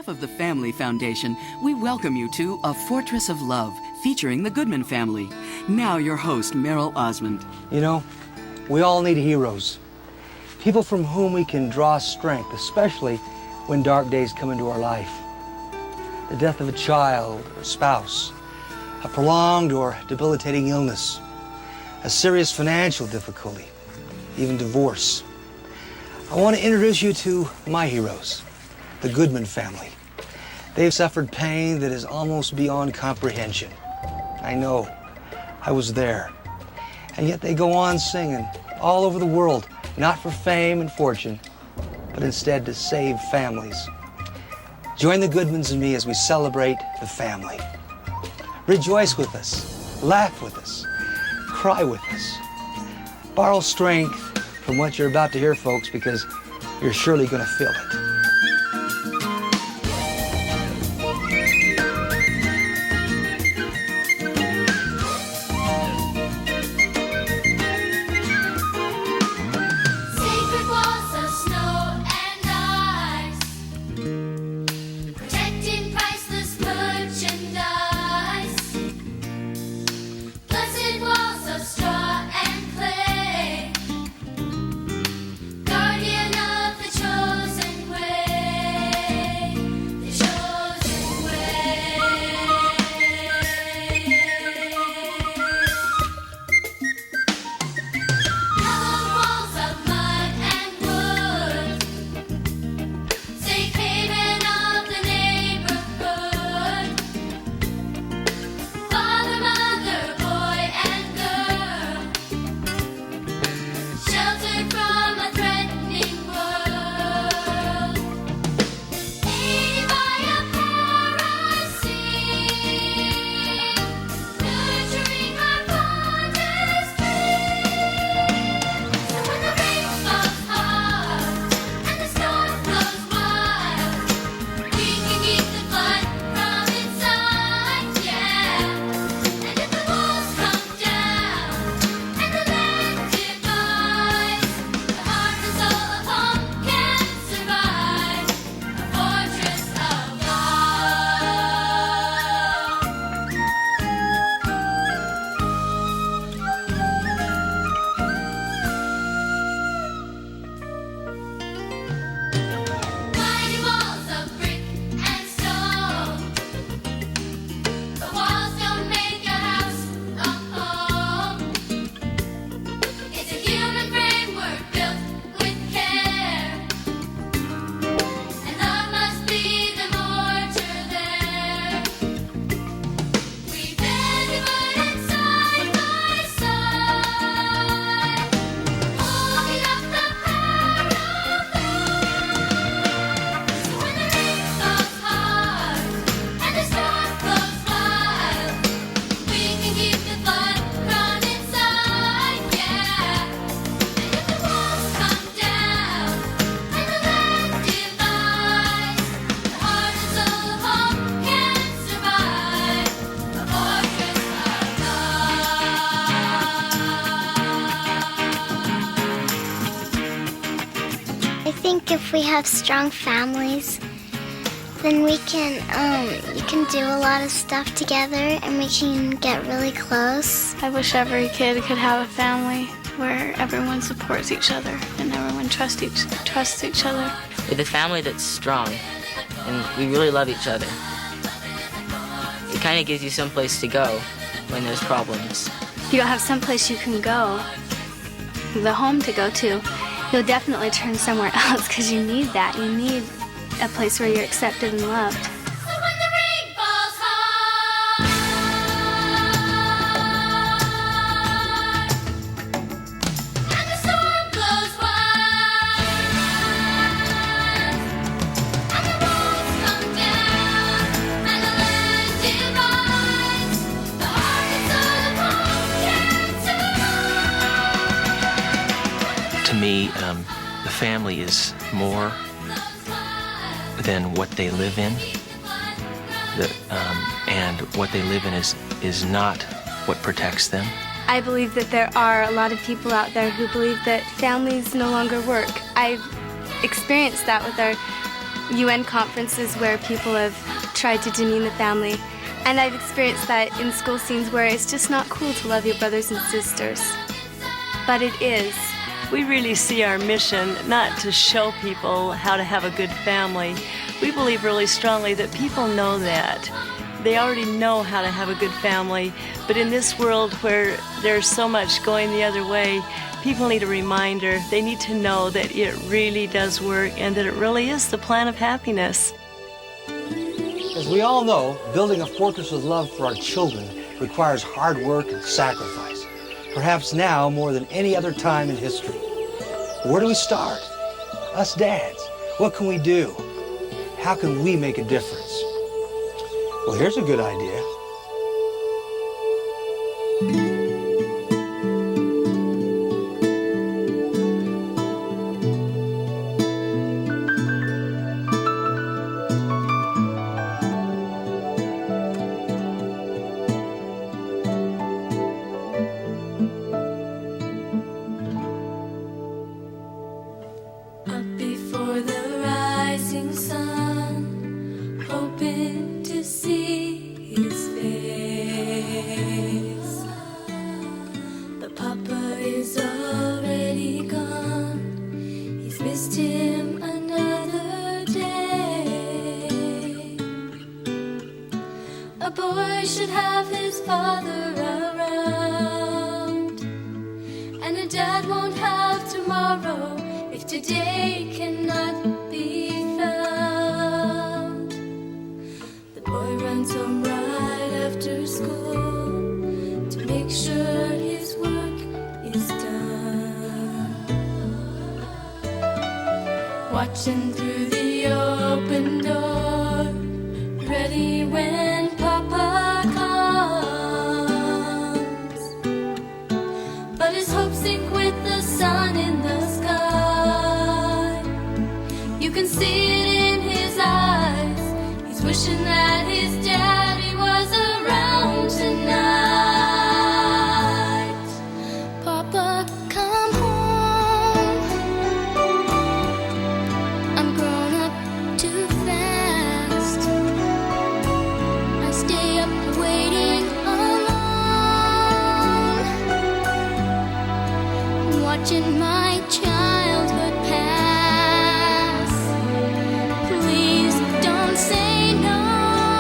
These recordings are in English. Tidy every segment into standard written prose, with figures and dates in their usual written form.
behalf of the Family Foundation, we welcome you to A Fortress of Love, featuring the Goodman family. Now your host, Merrill Osmond. You know, we all need heroes. People from whom we can draw strength, especially when dark days come into our life. The death of a child or spouse, a prolonged or debilitating illness, a serious financial difficulty, even divorce. I want to introduce you to my heroes, the Goodman family. They've suffered pain that is almost beyond comprehension. I know, I was there. And yet they go on singing all over the world, not for fame and fortune, but instead to save families. Join the Goodmans and me as we celebrate the family. Rejoice with us, laugh with us, cry with us. Borrow strength from what you're about to hear, folks, because you're surely going to feel it. If we have strong families, then we can, you can do a lot of stuff together and we can get really close. I wish every kid could have a family where everyone supports each other and everyone trusts each other. With a family that's strong and we really love each other, it kind of gives you someplace to go when there's problems. If you don't have someplace you can go, the home to go to, you'll definitely turn somewhere else because you need that. You need a place where you're accepted and loved. To me, the family is more than what they live in, and what they live in is not what protects them. I believe that there are a lot of people out there who believe that families no longer work. I've experienced that with our UN conferences where people have tried to demean the family. And I've experienced that in school scenes where it's just not cool to love your brothers and sisters. But it is. We really see our mission not to show people how to have a good family. We believe really strongly that people know that. They already know how to have a good family, but in this world where there's so much going the other way, people need a reminder. They need to know that it really does work and that it really is the plan of happiness. As we all know, building a fortress of love for our children requires hard work and sacrifice, perhaps now more than any other time in history. Where do we start? Us dads, what can we do? How can we make a difference? Well, here's a good idea. Up before the rising sun, hoping to see his face. But Papa is already gone. He's missed him another day. A boy should have his father around, and a dad won't have tomorrow if today cannot be found. The boy runs home right after school to make sure his work is done. Watching through the open door, ready when Papa comes. But his hopes sink with the sun in the sky. You can see it in his eyes. He's wishing that his daddy was around tonight. Papa, come home. I'm grown up too fast. I stay up waiting alone, watching my childhood pass. Please don't say no.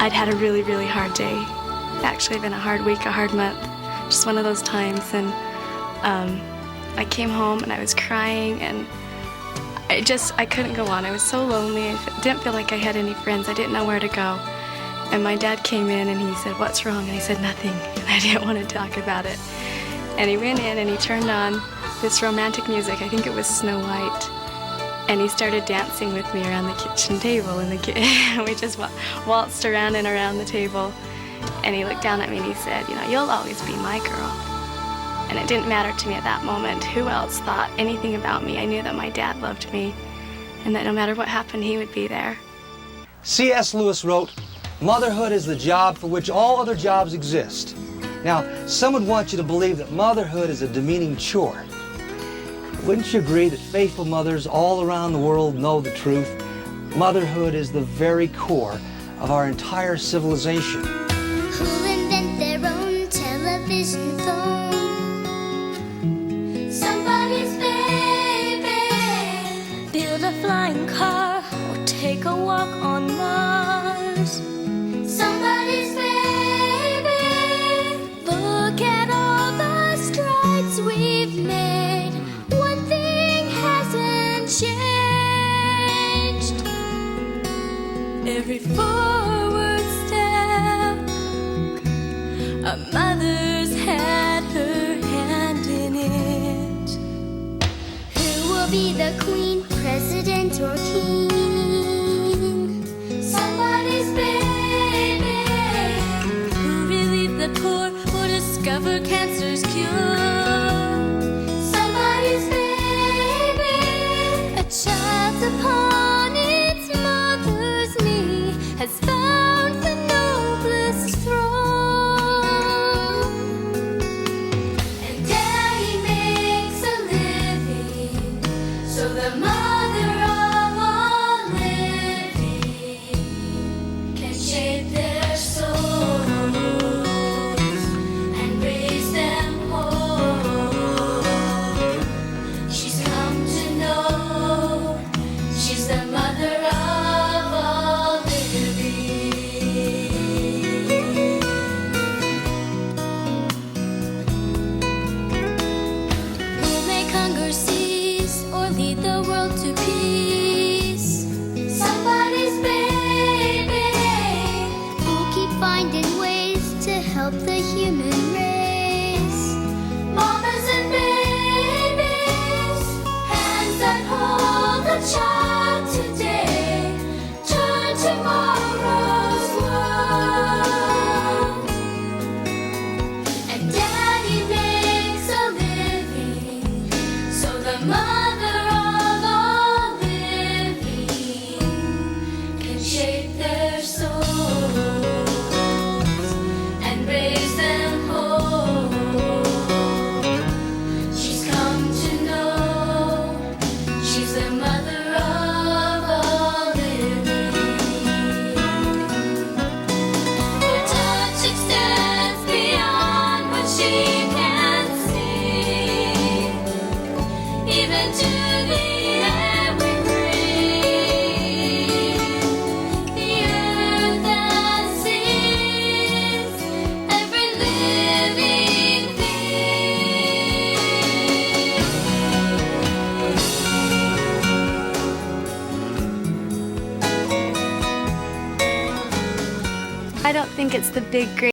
I'd had a really, really hard day. Actually, been a hard week, a hard month, just one of those times. And I came home and I was crying, and I couldn't go on. I was so lonely. I didn't feel like I had any friends. I didn't know where to go. And my dad came in and he said, "What's wrong?" And I said, "Nothing." And I didn't want to talk about it. And he went in and he turned on this romantic music. I think it was Snow White. And he started dancing with me around the kitchen table. And we just waltzed around and around the table. And he looked down at me and he said, "You know, you'll always be my girl." And it didn't matter to me at that moment who else thought anything about me. I knew that my dad loved me and that no matter what happened, he would be there. C.S. Lewis wrote, "Motherhood is the job for which all other jobs exist." Now, some would want you to believe that motherhood is a demeaning chore. Wouldn't you agree that faithful mothers all around the world know the truth? Motherhood is the very core of our entire civilization. Who'll invent their own television phone? Somebody's baby. Build a flying car or take a walk on Mars. Somebody's baby. Look at all the strides we've made. One thing hasn't changed. Every forward step, a mother's had her hand in it. Who will be the queen, president, or king? Somebody's baby. Who relieved the poor or discover cancer's cure? Somebody's baby. A child upon its mother's knee has found the noblest throne. And daddy makes a living, so the mother of all living can shape their souls and raise them whole. She's come to know she's the mother of all living. Who'll make hunger cease or lead the world to peace? Somebody's baby. Who'll keep finding ways to help the human race? Mamas and babies, hands that hold the child today, turn tomorrow's world. And daddy makes a living, so the mother of all living can shape their souls and raise them whole. She's come to know she's the mother of all living. Her touch extends beyond what she can see, even to the air we breathe, the earth that sees every living thing. I don't think it's the big, great